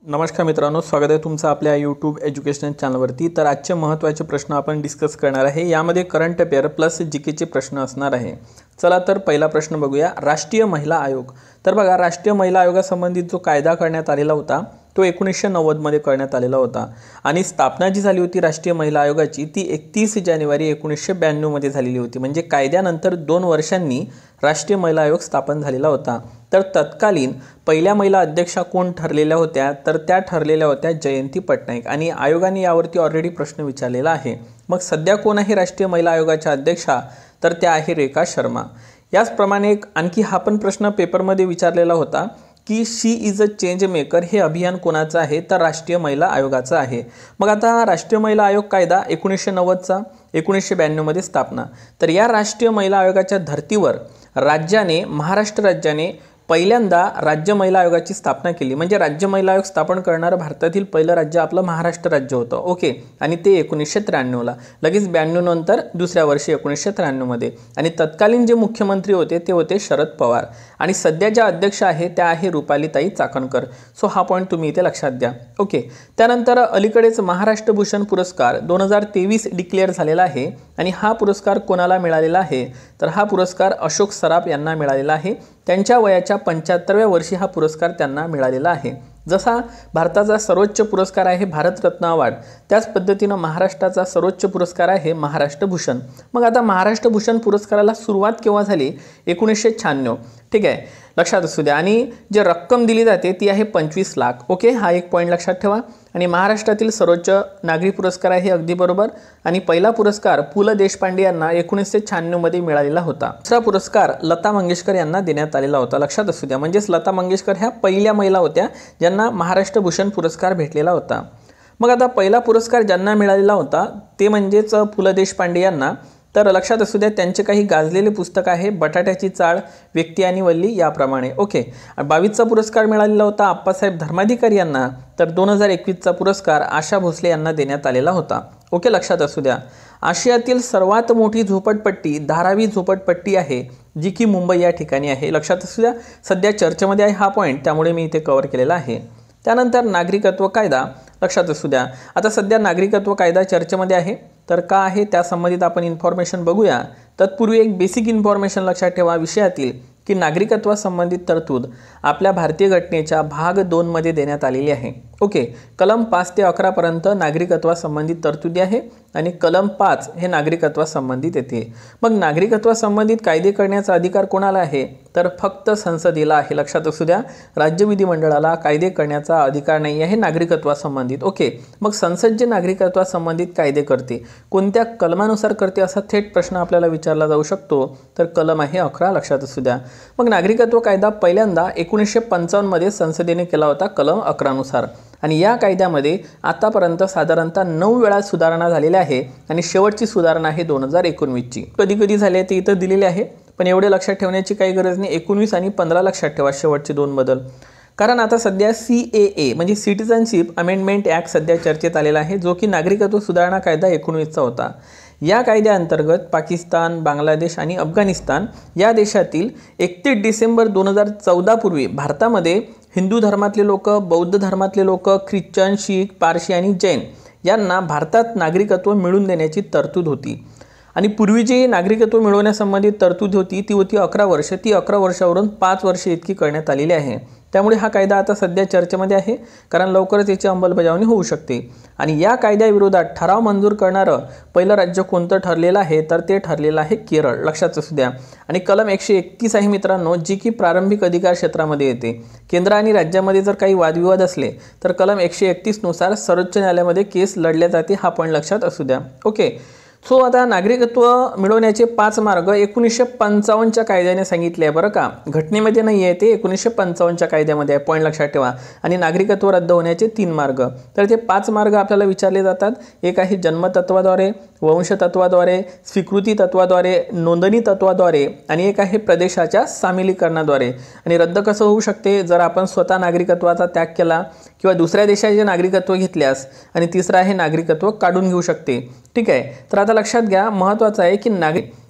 नमस्कार मित्रांनो, स्वागत आहे तुमचं आपल्या यूट्यूब एज्युकेशनल चॅनलवरती। तर आजचे महत्त्वाचे प्रश्न आपण डिस्कस करणार आहे। यामध्ये करंट अफेअर प्लस जीकेचे प्रश्न असणार आहे। चला तर पहिला प्रश्न बघूया। राष्ट्रीय महिला आयोग। तर बघा, राष्ट्रीय महिला आयोगासंबंधित जो कायदा करण्यात आलेला होता तो 1990 मध्ये करण्यात आलेला होता आणि स्थापना जी झाली होती राष्ट्रीय महिला आयोगाची ती 31 जानेवारी 1992 मध्ये झालेली होती। म्हणजे कायद्यानंतर 2 वर्षांनी राष्ट्रीय महिला आयोग स्थापन झालेला होता। तर तत्कालीन पहिल्या महिला अध्यक्षा कोण ठरलेल्या होत्या, तर त्या ठरलेल्या होत्या जयंती पटनायक आणि आयोगाने यावरती ऑलरेडी प्रश्न विचारलेला आहे। मग सध्या कोण आहे राष्ट्रीय महिला आयोगाच्या अध्यक्षा, तर त्या आहे रेखा शर्मा। याचप्रमाणे आणखी हा पण प्रश्न पेपरमध्ये विचारलेला होता की शी इज अ चेंज मेकर हे अभियान कोणाचं आहे, तर राष्ट्रीय महिला आयोगाचं आहे। मग आता राष्ट्रीय महिला आयोग कायदा 1990चा 1992 मध्ये स्थापना। तर या राष्ट्रीय महिला आयोगाच्या धर्तीवर महाराष्ट्र राज्याने पहिल्यांदा राज्य महिला आयोगाची स्थापना केली। म्हणजे राज्य महिला आयोग स्थापन करणारं भारतातील पहिलं राज्य आपलं महाराष्ट्र राज्य होतं। ओके, आणि ते 1993 ला, लगेच 92 नंतर दुसऱ्या वर्षी 1993 मध्ये। आणि तत्कालीन जे मुख्यमंत्री होते ते होते शरद पवार आणि सध्या ज्या अध्यक्ष आहे त्या आहे रुपालीताई चाकणकर। सो हा पॉईंट तुम्ही इथे लक्षात द्या। ओके, त्यानंतर अलीकडेच महाराष्ट्र भूषण पुरस्कार 2023 डिक्लेअर झालेला आहे आणि हा पुरस्कार कोणाला मिळालेला आहे, तर हा पुरस्कार अशोक सराफ यांना मिळालेला आहे। त्यांच्या वयाच्या 75व्या वर्षी हा पुरस्कार त्यांना मिळालेला आहे। जसा भारताचा सर्वोच्च पुरस्कार आहे भारतरत्न अवॉर्ड, त्याच पद्धतीने महाराष्ट्राचा सर्वोच्च पुरस्कार आहे महाराष्ट्र भूषण। मग आता महाराष्ट्र भूषण पुरस्काराला सुरुवात केव्हा झाली, 1996। ठीक आहे, लक्षात असू द्या। आणि जे रक्कम दिली जाते ती आहे 25 लाख। ओके, हा एक पॉईंट लक्षात ठेवा। आणि महाराष्ट्रातील सर्वोच्च नागरी पुरस्कार आहे, अगदी बरोबर। आणि पहिला पुरस्कार पु ल देशपांडे यांना 1996 मध्ये मिळालेला होता। दुसरा पुरस्कार लता मंगेशकर यांना देण्यात आलेला होता, लक्षात असू द्या। म्हणजेच लता मंगेशकर ह्या पहिल्या महिला होत्या ज्यांना महाराष्ट्र भूषण पुरस्कार भेटलेला होता। मग आता पहिला पुरस्कार ज्यांना मिळालेला होता ते म्हणजेच पु ल देशपांडे यांना, तर लक्षात असू द्या त्यांचे काही गाजलेले पुस्तक आहे बटाट्याची चाळ, व्यक्ती आणि वल्ली याप्रमाणे। ओके, 22चा पुरस्कार मिळालेला होता आप्पासाहेब धर्माधिकारी यांना, तर 2021चा पुरस्कार आशा भोसले यांना देण्यात आलेला होता। ओके, लक्षात असू द्या। आशियातील सर्वात मोठी झोपडपट्टी धारावी झोपडपट्टी आहे, जी की मुंबई या ठिकाणी आहे। लक्षात असू द्या, सध्या चर्चेमध्ये आहे हा पॉईंट, त्यामुळे मी इथे कव्हर केलेला आहे। त्यानंतर नागरिकत्व कायदा, लक्षात असू द्या। आता सध्या नागरिकत्व कायदा चर्चेमध्ये आहे, तर का आहे त्या संबंधित आपण इन्फॉर्मेशन बघूया। तत्पूर्वी एक बेसिक इन्फॉर्मेशन लक्षात ठेवा विषयातील की नागरिकत्वासंबंधित तरतूद आपल्या भारतीय घटनेच्या भाग 2 मध्ये देण्यात आलेली आहे। ओके, कलम 5 ते 11 पर्यंत नागरिकत्वासंबंधित तरतुदी आहे आणि कलम 5 हे नागरिकत्वासंबंधित येते। मग नागरिकत्वासंबंधित कायदे करण्याचा अधिकार कोणाला आहे, तर फक्त संसदेला आहे। लक्षात असू द्या, राज्य विधिमंडळाला कायदे करण्याचा अधिकार नाही आहे नागरिकत्वासंबंधित। ओके, मग संसद जे नागरिकत्वासंबंधित कायदे करते कोणत्या कलमानुसार करते असा थेट प्रश्न आपल्याला विचारला जाऊ शकतो, तर कलम आहे 11। लक्षात असू द्या। मग नागरिकत्व कायदा पहिल्यांदा 1955 मध्ये संसदेने केला होता कलम 11 नुसार आणि या कायद्यामध्ये आतापर्यंत साधारणतः 9 वेळा सुधारणा झालेल्या आहे आणि शेवटची सुधारणा आहे 2019 ची। कधी कधी झाले ते इथं दिलेले आहे, पण एवढे लक्षात ठेवण्याची काही गरज नाही। 19 आणि 15 लक्षात ठेवा, शेवटचे 2 बदल। कारण आता सध्या CAA म्हणजे सिटिझनशिप अमेंडमेंट ॲक्ट सध्या चर्चेत आलेला आहे, जो की नागरिकत्व सुधारणा कायदा 19चा होता। या कायद्याअंतर्गत पाकिस्तान, बांगलादेश आणि अफगाणिस्तान या देशातील 31 डिसेंबर 2014 पूर्वी भारतामध्ये हिंदू धर्मातले लोक, बौद्ध धर्मातले लोक, ख्रिश्चन, शीख, पारशी आणि जैन यांना भारतात नागरिकत्व मिळवून देण्याची तरतूद होती। आणि पूर्वी जी नागरिकत्व मिळवण्यासंबंधित तरतूद होती ती होती 11 वर्ष, ती 11 वर्षावरून 5 वर्ष इतकी करण्यात आलेली आहे। त्यामुळे हा कायदा आता सध्या चर्चेमध्ये आहे, कारण लवकरच याची अंमलबजावणी होऊ शकते। आणि या कायद्याविरोधात ठराव मंजूर करणारं पहिलं राज्य कोणतं ठरलेलं आहे, तर ते ठरलेलं आहे केरळ। लक्षात असू द्या। आणि कलम 131 आहे मित्रांनो, जी की प्रारंभिक अधिकार क्षेत्रामध्ये येते। केंद्र आणि राज्यामध्ये जर काही वादविवाद असले तर कलम 131 नुसार सर्वोच्च न्यायालयामध्ये केस लढल्या जाते, हा पॉईंट लक्षात असू द्या। ओके, सो आता नागरिकत्व मिळवण्याचे 5 मार्ग 1955च्या कायद्याने सांगितले आहे बरं का, घटनेमध्ये नाही आहे ते 1955च्या कायद्यामध्ये आहे, पॉईंट लक्षात ठेवा। आणि नागरिकत्व रद्द होण्याचे 3 मार्ग, तर ते 5 मार्ग आपल्याला विचारले जातात। एक आहे जन्मतत्वाद्वारे, वंशतत्वाद्वारे, स्वीकृती तत्वाद्वारे, नोंदणी तत्वाद्वारे आणि एक आहे प्रदेशाच्या सामिलीकरणाद्वारे। आणि रद्द कसं होऊ शकते, जर आपण स्वतः नागरिकत्वाचा त्याग केला किंवा दुसऱ्या देशाचे नागरिकत्व घेतल्यास, आणि तिसरं आहे नागरिकत्व काढून घेऊ शकते। ठीक आहे, तर आता लक्षात घ्या महत्त्वाचं आहे की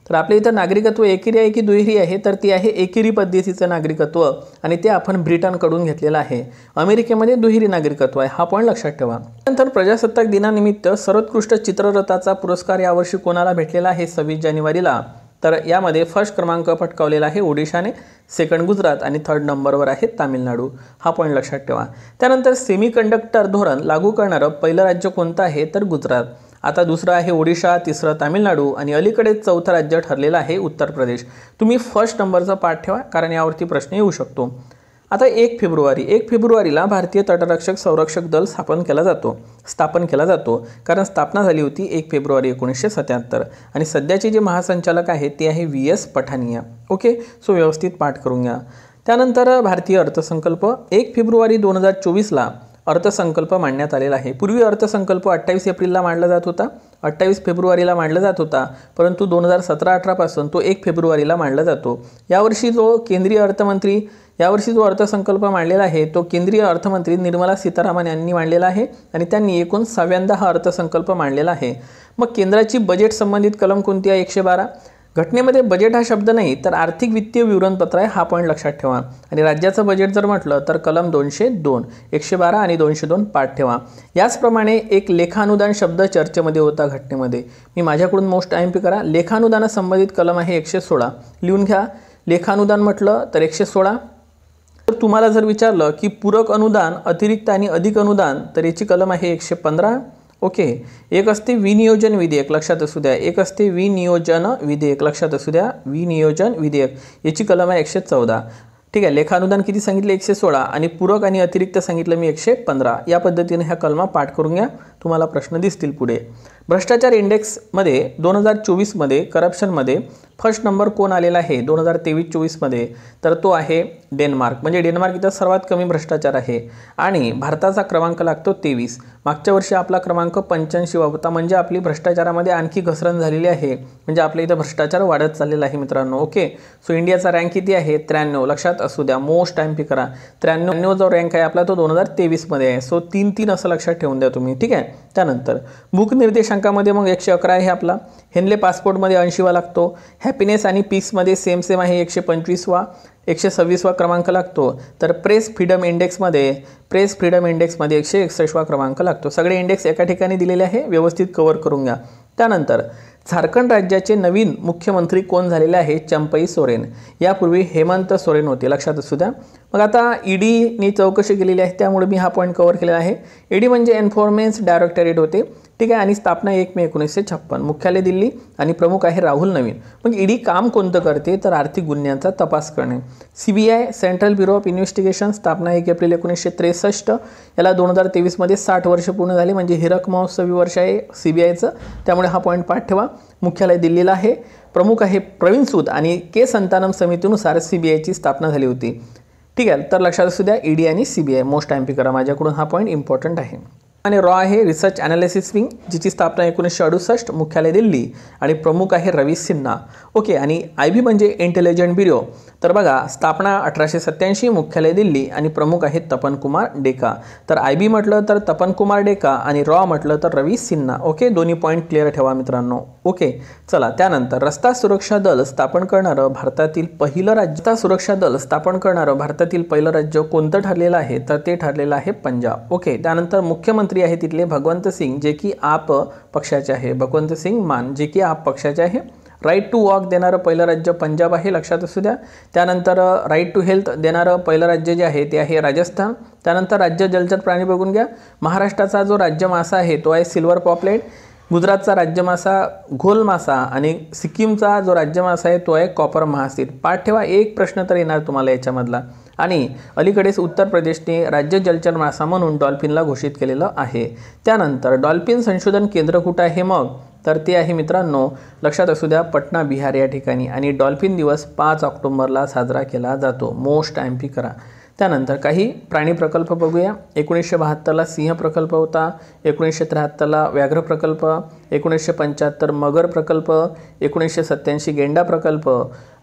तर आपल्या इथं नागरिकत्व एकेरी आहे की दुहेरी आहे, तर ती आहे एकेरी पद्धतीचं नागरिकत्व आणि ते आपण ब्रिटनकडून घेतलेलं आहे. अमेरिकेमध्ये दुहेरी नागरिकत्व आहे, हा पॉईंट लक्षात ठेवा. नंतर प्रजासत्ताक दिनानिमित्त सर्वोत्कृष्ट चित्ररथाचा पुरस्कार यावर्षी कोणाला भेटलेला आहे 26 जानेवारीला? तर यामध्ये फर्स्ट क्रमांक पटकावलेला आहे ओडिशाने, सेकंड गुजरात आणि थर्ड नंबरवर आहे तामिळनाडू, हा पॉईंट लक्षात ठेवा. त्यानंतर सेमीकंडक्टर धोरण लागू करणारं पहिलं राज्य कोणतं आहे? तर गुजरात. आता दुसरं आहे ओडिशा, तिसरं तामिळनाडू आणि अलीकडेच चौथं राज्य ठरलेलं आहे उत्तर प्रदेश. तुम्ही फर्स्ट नंबरचा पाठ ठेवा कारण यावरती प्रश्न येऊ शकतो. आता 1 फेब्रुवारीला भारतीय तटरक्षक संरक्षक दल स्थापन केला जातो कारण स्थापना झाली होती 1 फेब्रुवारी 1977 आणि सध्याचे जे महासंचालक आहेत ते आहे VS पठानिया. ओके, सो व्यवस्थित पाठ करून घ्या. त्यानंतर भारतीय अर्थसंकल्प 1 फेब्रुवारी 2024ला अर्थसंकल्प मांडण्यात आलेला आहे. पूर्वी अर्थसंकल्प 28 एप्रिलला मांडला जात होता, 28 फेब्रुवारीला मांडला जात होता, परंतु 2017-18 पासून तो 1 फेब्रुवारीला मांडला जातो. यावर्षी जो अर्थसंकल्प मांडलेला आहे तो केंद्रीय अर्थमंत्री निर्मला सीतारामन यांनी मांडलेला आहे आणि त्यांनी एकूण 6व्यांदा हा अर्थसंकल्प मांडलेला आहे. मग केंद्राची बजेट संबंधित कलम कोणती आहे? 112. घटनेमध्ये बजेट हा शब्द नाही तर आर्थिक वित्तीय विवरणपत्र आहे, हा पॉईंट लक्षात ठेवा. आणि राज्याचं बजेट जर म्हटलं तर कलम 202, 112 आणि 202 पाठ ठेवा. याचप्रमाणे एक लेखानुदान शब्द चर्चेमध्ये होता घटनेमध्ये. मी माझ्याकडून मोस्ट IMP करा. लेखानुदाना संबंधित कलम आहे 116, लिहून घ्या. लेखानुदान म्हटलं तर 116. तर तुम्हाला जर विचारलं की पूरक अनुदान, अतिरिक्त आणि अधिक अनुदान, तर याची कलम आहे 115. ओके, एक असते विनियोजन विधेयक, लक्षात असू द्या. एक असते विनियोजन विधेयक, लक्षात असू द्या. विनियोजन विधेयक याची कलम आहे 114. ठीक आहे, लेखानुदान किती सांगितले? 116 आणि पूरक आणि अतिरिक्त सांगितलं मी 115. या पद्धतीने ह्या कलमा पाठ करून घ्या, तुम्हाला प्रश्न दिसतील पुढे. भ्रष्टाचार इंडेक्समध्ये 2024मध्ये करप्शनमध्ये फर्स्ट नंबर कोण आलेला आहे 2023-24मध्ये? तर तो आहे डेन्मार्क. म्हणजे डेन्मार्क इथं सर्वात कमी भ्रष्टाचार आहे आणि भारताचा क्रमांक लागतो 23. मागच्या वर्षी आपला क्रमांक 85 होता, म्हणजे आपली भ्रष्टाचारामध्ये आणखी घसरण झालेली आहे, म्हणजे आपल्या इथं भ्रष्टाचार वाढत चाललेला आहे मित्रांनो. ओके, सो इंडियाचा रँक किती आहे? 93, लक्षात असू द्या. मोस्ट IMP करा. 93 जो रँक आहे आपला तो 2023मध्ये आहे. सो 3-3 असं लक्षात ठेवून द्या तुम्ही. ठीक आहे. त्यानंतर बुक निर्देशांकामध्ये मग 111 आहे आपला. हेनले पासपोर्टमध्ये 80वा लागतो. हॅपीनेस आणि पीसमध्ये सेम आहे 125वा. 126वा क्रमांक लागतो. तर प्रेस फ्रीडम इंडेक्समध्ये 161वा क्रमांक लागतो. सगळे इंडेक्स एका ठिकाणी दिलेले आहे, व्यवस्थित कव्हर करून घ्या. त्यानंतर झारखंड राज्याचे नवीन मुख्यमंत्री कोण झालेले आहे? चंपई सोरेन. यापूर्वी हेमंत सोरेन होते, लक्षात असू द्या. मग आता ईडीने चौकशी केलेली आहे त्यामुळे मी हा पॉईंट कव्हर केलेला आहे. ईडी म्हणजे एन्फोर्समेंट डायरेक्टरेट होते. ठीक आहे, आणि स्थापना 1 मे 1956. मुख्यालय दिल्ली आणि प्रमुख आहे राहुल नवीन. मग ईडी काम कोणतं करते? तर आर्थिक गुन्ह्यांचा तपास करणे. CBI central bureau of investigation, स्थापना 1 एप्रिल 1963. याला 2023मध्ये 60 वर्ष पूर्ण झाली, म्हणजे हिरक महोत्सवी वर्ष आहे CBIचं, त्यामुळे हा पॉईंट पाठ ठेवा. मुख्यालय दिल्लीला आहे. प्रमुख आहे प्रवीण सूद आणि के संतानम समितीनुसार CBIची स्थापना झाली होती. ठीक आहे, तर लक्षात असू द्या ईडी आणि CBI. मोस्ट IMP करा, माझ्याकडून हा पॉईंट इम्पॉर्टंट आहे. आणि रॉ आहे रिसर्च ॲनालिसिस विंग, जिची स्थापना 1968, मुख्यालय दिल्ली आणि प्रमुख आहे रवी सिन्हा. ओके, आणि IB म्हणजे इंटेलिजंट ब्युरो. तर बघा, स्थापना 1887, मुख्यालय दिल्ली आणि प्रमुख आहे तपन कुमार डेका. तर IB म्हटलं तर तपन कुमार डेका आणि रॉ म्हटलं तर रवी सिन्हा. ओके, दोन्ही पॉईंट क्लिअर ठेवा मित्रांनो. ओके, चला. त्यानंतर रस्ता सुरक्षा दल स्थापन करणारं भारतातील पहिलं राज्य कोणतं ठरलेलं आहे? तर ते ठरलेलं आहे पंजाब. ओके, त्यानंतर मुख्यमंत्री आहे तिथले भगवंत सिंग, जे की आप पक्षाचे आहे. भगवंत सिंग मान, जे की आप पक्षाचे आहे. राईट टू वॉक देणारं पहिलं राज्य पंजाब आहे, लक्षात असू द्या. त्यानंतर राईट टू हेल्थ देणारं पहिलं राज्य जे आहे ते आहे राजस्थान. त्यानंतर राज्य जलचर प्राणी बघून घ्या. महाराष्ट्राचा जो राज्य मासा आहे तो आहे सिल्वर पॉपलेट. गुजरातचा राज्य मासा घोल मासा आणि सिक्कीमचा जो राज्य मासा आहे तो आहे कॉपर महासीर. पाठ ठेवा, एक प्रश्न तर येणार तुम्हाला याच्यामधला. आणि अलीकडेच उत्तर प्रदेशने राज्य जलचर मासा म्हणून डॉल्फिनला घोषित केलेलं आहे. त्यानंतर डॉल्फिन संशोधन केंद्र कुठं आहे मग? तर ते आहे मित्रांनो, लक्षात असू द्या, पटना बिहार या ठिकाणी. आणि डॉल्फिन दिवस 5 ऑक्टोबरला साजरा केला जातो. मोस्ट IMP करा. त्यानंतर काही प्राणी प्रकल्प बघूया. 1972ला सिंह प्रकल्प होता, 1973ला व्याघ्र प्रकल्प, 1975 मगर प्रकल्प, 1987 गेंडा प्रकल्प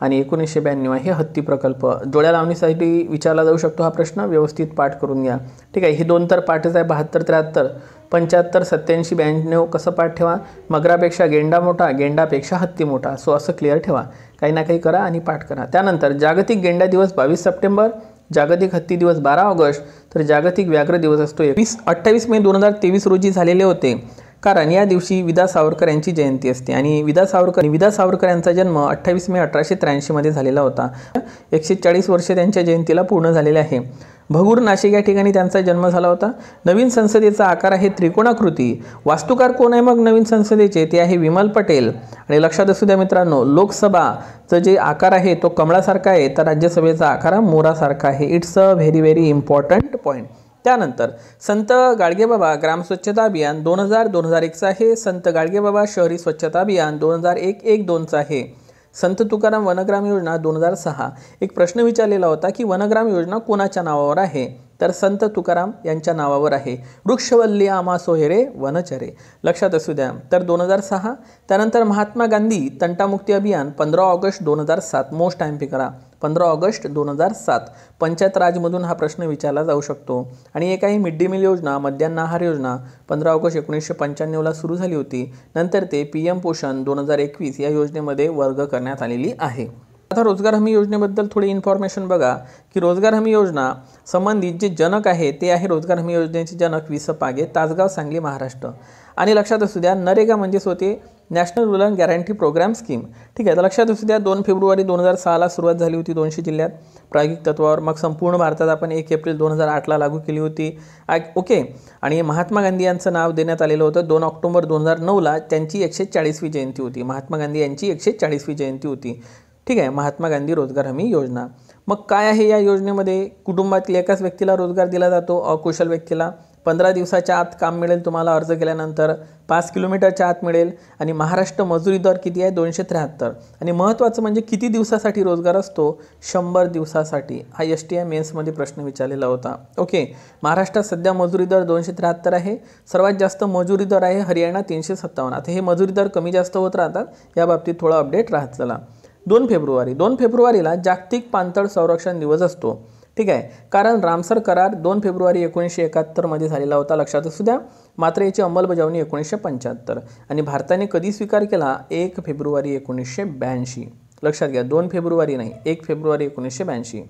आणि 1992 आहे हत्ती प्रकल्प. डोळ्या लावणीसाठी विचारला जाऊ शकतो हा प्रश्न, व्यवस्थित पाठ करून घ्या. ठीक आहे, ही दोन तर पाठच आहे. 72, 73, 75, 87, 92 कसं पाठ ठेवा. मगरापेक्षा गेंडा मोठा, गेंडापेक्षा हत्ती मोठा. सो असं क्लिअर ठेवा, काही ना काही करा आणि पाठ करा. त्यानंतर जागतिक गेंडा दिवस 22 सप्टेंबर, जागतिक हत्ती दिवस 12 ऑगस्ट, तर जागतिक व्याघ्र दिवस असतो 28 मे 2023 रोजी झालेले होते, कारण या दिवशी विदा सावरकर यांची जयंती असते. आणि विदा सावरकर यांचा जन्म 28 मे 1883 मध्ये झालेला होता. 140 वर्षे त्यांच्या जयंतीला पूर्ण झालेले आहे. भगूर नाशिक या ठिकाणी त्यांचा जन्म झाला होता. नवीन संसदेचा आकार आहे त्रिकोणाकृती. वास्तुकार कोण आहे मग नवीन संसदेचे? ते आहे विमल पटेल. आणि लक्षात असू द्या मित्रांनो, लोकसभाचा जे आकार आहे तो कमळासारखा आहे, तर राज्यसभेचा आकार हा मोरासारखा आहे. It's a very very important point. त्यानंतर संत गाडगेबाबा ग्राम स्वच्छता अभियान 2000-2001चा आहे. संत गाडगेबाबा शहरी स्वच्छता अभियान 2001-1-2चा आहे. संत तुकाराम वनग्राम योजना 2006. एक प्रश्न विचारलेला होता की वनग्राम योजना कोणाच्या नावावर आहे, तर संत तुकाराम यांच्या नावावर आहे. वृक्षवल्ली आम्हा सोहेरे वनचरे. लक्षात असू द्या. तर 2006. त्यानंतर महात्मा गांधी तंटामुक्ती अभियान 15 ऑगस्ट 2007. मोस्ट टाइम करा, 15 ऑगस्ट 2007. पंचायत राजमधून हा प्रश्न विचारला जाऊ शकतो. आणि एक आहे मिड डे मील योजना, मध्यान्ह आहार योजना, 15 ऑगस्ट 1995ला सुरू झाली होती. नंतर ते PM पोषण 2021 या योजनेमध्ये वर्ग करण्यात आलेली आहे. आता रोजगार हमी योजनेबद्दल थोडी इन्फॉर्मेशन बघा की रोजगार हमी योजना संबंधित जे जनक आहे ते आहे रोजगार हमी योजनेचे जनक वि. स. पागे, तासगाव, सांगली, महाराष्ट्र. आणि लक्षात असू द्या नरेगा म्हणजेच होते national rural guarantee programme scheme. ठीक आहे, तर लक्षात असू द्या 2 फेब्रुवारी 2006ला सुरुवात झाली होती 200 जिल्ह्यात प्रायोगिक तत्वावर. मग संपूर्ण भारतात आपण 1 एप्रिल 2008ला लागू केली होती. ओके. आणि महात्मा गांधी यांचं नाव देण्यात आलेलं होतं. 2 ऑक्टोबर 2009ला त्यांची 140वी जयंती होती. महात्मा गांधी यांची 140वी जयंती होती. ठीक आहे, महात्मा गांधी रोजगार हमी योजना. मग काय आहे या योजनेमध्ये? कुटुंबातील एकाच व्यक्तीला रोजगार दिला जातो, अकुशल व्यक्तीला. 15 दिवसाच्या आत काम मिळेल तुम्हाला अर्ज केल्यानंतर. 5 किलोमीटरच्या आत मिळेल. आणि महाराष्ट्र मजुरी दर किती आहे? 273. आणि महत्त्वाचं म्हणजे किती दिवसासाठी रोजगार असतो? 100 दिवसासाठी. हा STI मेन्समध्ये प्रश्न विचारलेला होता. ओके. महाराष्ट्रात सध्या मजुरी दर 273 आहे. सर्वात जास्त मजुरी दर आहे हरियाणा 357. आता हे मजुरी दर कमी जास्त होत राहतात, या बाबतीत थोडं अपडेट राहत चला. 2 फेब्रुवारीला जागतिक पाणथळ संरक्षण दिवस असतो. ठीक आहे, कारण रामसर करार 2 फेब्रुवारी 1971 मध्ये झालेला होता. लक्षात असू द्या. मात्र याची अंमलबजावणी 1975. आणि भारताने कधी स्वीकार केला? 1 फेब्रुवारी 1982. लक्षात घ्या, 2 फेब्रुवारी नाही, 1 फेब्रुवारी 1982.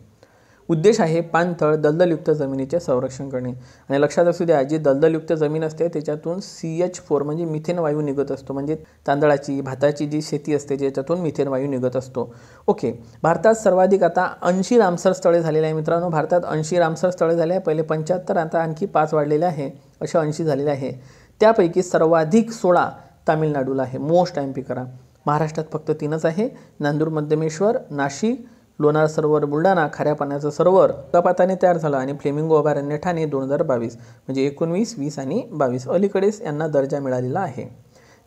उद्देश आहे पाणथळ दलदलयुक्त जमिनीचे संरक्षण करणे. आणि लक्षात असू द्या जी दलदलयुक्त जमीन असते त्याच्यातून CH4 म्हणजे मिथेन वायू निघत असतो. म्हणजे तांदळाची भाताची जी शेती असते ज्याच्यातून मिथेन वायू निघत असतो. ओके. भारतात सर्वाधिक आता 80 रामसर स्थळे झालेले आहे मित्रांनो. भारतात 80 रामसर स्थळे झाले आहे. पहिले 75, आता आणखी 5 वाढलेले आहे, अशा 80 झालेले आहे. त्यापैकी सर्वाधिक 16 तामिळनाडूला आहे. मोस्ट टाइम करा. महाराष्ट्रात फक्त 3च आहे, नांदूर मध्यमेश्वर, नाशिक, लोणार सरोवर बुलढाणा, खाऱ्या पाण्याचं सरोवर कपाताने तयार झालं. आणि फ्लेमिंगो अभयारण्य ठाणे 2022 म्हणजे 19, 20 आणि 22 अलीकडेच यांना दर्जा मिळालेला आहे.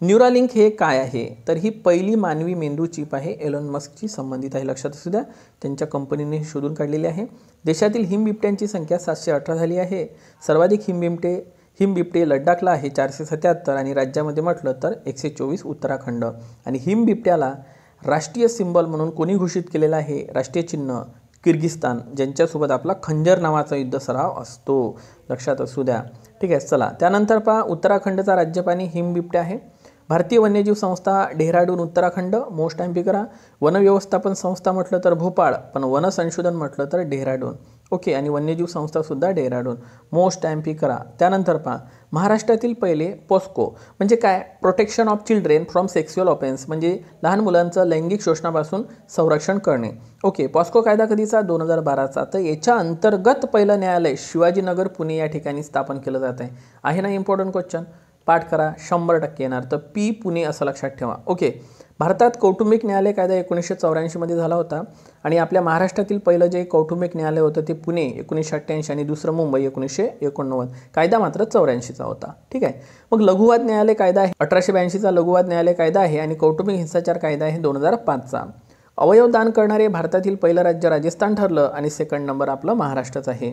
न्यूरालिंक हे काय आहे? तर ही पहिली मानवी मेंदू चिप आहे, एलॉन मस्कची संबंधित आहे. लक्षात असू द्या, त्यांच्या कंपनीने शोधून काढलेली आहे. देशातील हिमबिबट्यांची संख्या 718 झाली आहे. सर्वाधिक हिमबिबटे लडाखला आहे 477. आणि राज्यामध्ये म्हटलं तर 124 उत्तराखंड. आणि हिमबिबट्याला राष्ट्रीय सिंबल म्हणून कोणी घोषित केलेला आहे? राष्ट्रीय चिन्ह किर्गिस्तान, ज्यांच्यासोबत आपला खंजर नावाचा युद्ध सराव असतो. लक्षात असू द्या. ठीक आहे, चला त्यानंतर पहा उत्तराखंडचा राज्यपाणी हिमबिबट्या आहे. भारतीय वन्यजीव संस्था डेहराडून उत्तराखंड. मोस्ट टाइम करा. वन व्यवस्थापन संस्था म्हटलं तर भोपाळ, पण वन संशोधन म्हटलं तर डेहराडून. ओके. आणि वन्यजीव संस्थासुद्धा डेहराडून. मोस्ट टाइम करा. त्यानंतर पहा महाराष्ट्रातील पहिले पॉस्को म्हणजे काय? Protection of children from sexual offence, म्हणजे लहान मुलांचं लैंगिक शोषणापासून संरक्षण करणे. ओके. पॉस्को कायदा कधीचा? 2012चा. तर याच्या अंतर्गत पहिलं न्यायालय शिवाजीनगर पुणे या ठिकाणी स्थापन केलं जात आहे ना इम्पॉर्टंट क्वेश्चन. पाठ करा, 100% येणार. तर P पुणे असं लक्षात ठेवा. ओके. भारतात कौटुंबिक न्यायालय कायदा 1984 मध्ये झाला होता. आणि आपल्या महाराष्ट्रातील पहिलं जे कौटुंबिक न्यायालय होतं ते पुणे 1988 आणि दुसरं मुंबई 1989. कायदा मात्र 84चा होता. ठीक आहे. मग लघुवाद न्यायालय कायदा आहे 1882चा लघुवाद न्यायालय कायदा आहे. आणि कौटुंबिक हिंसाचार कायदा आहे 2005चा. अवयव दान करणारे भारतातील पहिलं राज्य राजस्थान ठरलं आणि सेकंड नंबर आपलं महाराष्ट्राचं आहे.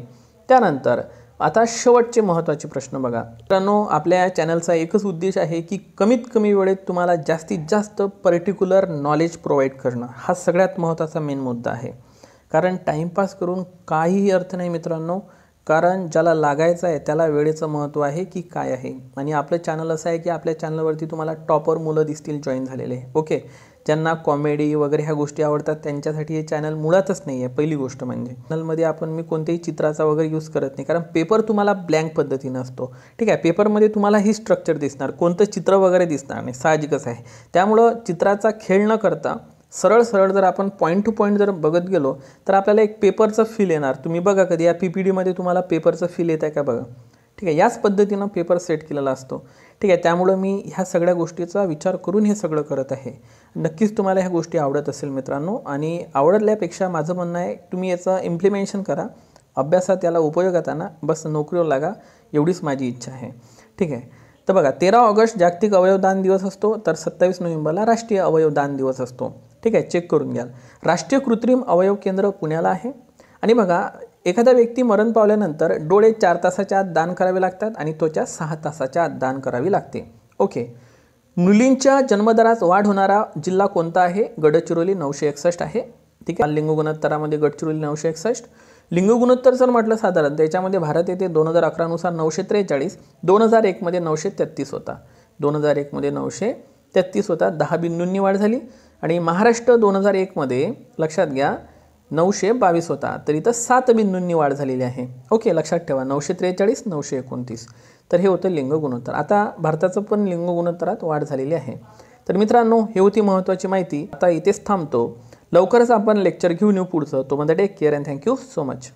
त्यानंतर आता शेवटचे महत्त्वाचे प्रश्न बघा मित्रांनो. आपल्या चॅनलचा एकच उद्देश आहे की कमीत कमी वेळेत तुम्हाला जास्तीत जास्त पर्टिक्युलर नॉलेज प्रोव्हाइड करणं, हा सगळ्यात महत्त्वाचा मेन मुद्दा आहे. कारण टाईमपास करून काहीही अर्थ नाही मित्रांनो. कारण ज्याला लागायचं आहे त्याला वेळेचं महत्त्व आहे की काय आहे. आणि आपलं चॅनल असं आहे की आपल्या चॅनलवरती तुम्हाला टॉपर मुलं दिसतील जॉईन झालेले. ओके, ज्यांना कॉमेडी वगैरे ह्या गोष्टी आवडतात त्यांच्यासाठी हे चॅनल मुळातच नाही आहे. पहिली गोष्ट म्हणजे चॅनलमध्ये मी कोणत्याही चित्राचा वगैरे यूज करत नाही, कारण पेपर तुम्हाला ब्लँक पद्धतीनं असतो. ठीक आहे, पेपरमध्ये तुम्हाला ही स्ट्रक्चर दिसणार, कोणतं चित्र वगैरे दिसणार नाही, साहजिकच आहे. त्यामुळं चित्राचा खेळ न करता सरळ सरळ जर आपण पॉईंट टू पॉईंट जर बघत गेलो तर आपल्याला एक पेपरचं फील येणार. तुम्ही बघा कधी या PPTमध्ये तुम्हाला पेपरचं फील येत आहे का बघा. ठीक आहे, याच पद्धतीनं पेपर सेट केलेला असतो. ठीक आहे, त्यामुळं मी ह्या सगळ्या गोष्टीचा विचार करून हे सगळं करत आहे. नक्कीच तुम्हाला ह्या गोष्टी आवडत असेल मित्रांनो. आणि आवडल्यापेक्षा माझं म्हणणं आहे तुम्ही याचं इम्प्लिमेंटेशन करा, अभ्यासात याला उपयोगात आणा, बस नोकरीवर लागा, एवढीच माझी इच्छा आहे. ठीक आहे, तर बघा 13 ऑगस्ट जागतिक अवयवदान दिवस असतो, तर 27 नोव्हेंबरला राष्ट्रीय अवयवदान दिवस असतो. ठीक आहे, चेक करून घ्याल. राष्ट्रीय कृत्रिम अवयव केंद्र पुण्याला आहे. आणि बघा एखादा व्यक्ती मरण पावल्यानंतर डोळे 4 तासाच्या आत दान करावे लागतात आणि त्वचा 6 तासाच्या आत दान करावी लागते. ओके, मुलींच्या जन्मदरात वाढ होणारा जिल्हा कोणता आहे? गडचिरोली 961 आहे. ठीक आहे, लिंग गुणोत्तरामध्ये गडचिरोली 961. लिंग गुणोत्तर जर म्हटलं साधारण त्याच्यामध्ये भारत येथे 2011 नुसार 943, 2001 मध्ये 933 होता. 2001 मध्ये 933 होता, 10 बिंदूंनी वाढ झाली. आणि महाराष्ट्र 2001 मध्ये लक्षात घ्या 922 होता, तर इथं 7 बिंदूंनी वाढ झालेली आहे. ओके, लक्षात ठेवा 943, 929. तर हे होतं लिंग गुणोत्तर. आता भारताचं पण लिंग गुणोत्तरात वाढ झालेली आहे. तर मित्रांनो, हे होती महत्त्वाची माहिती. आता इथेच थांबतो. लवकरच आपण लेक्चर घेऊन येऊ पुढचं. तो म्हणजे take care and thank you so much.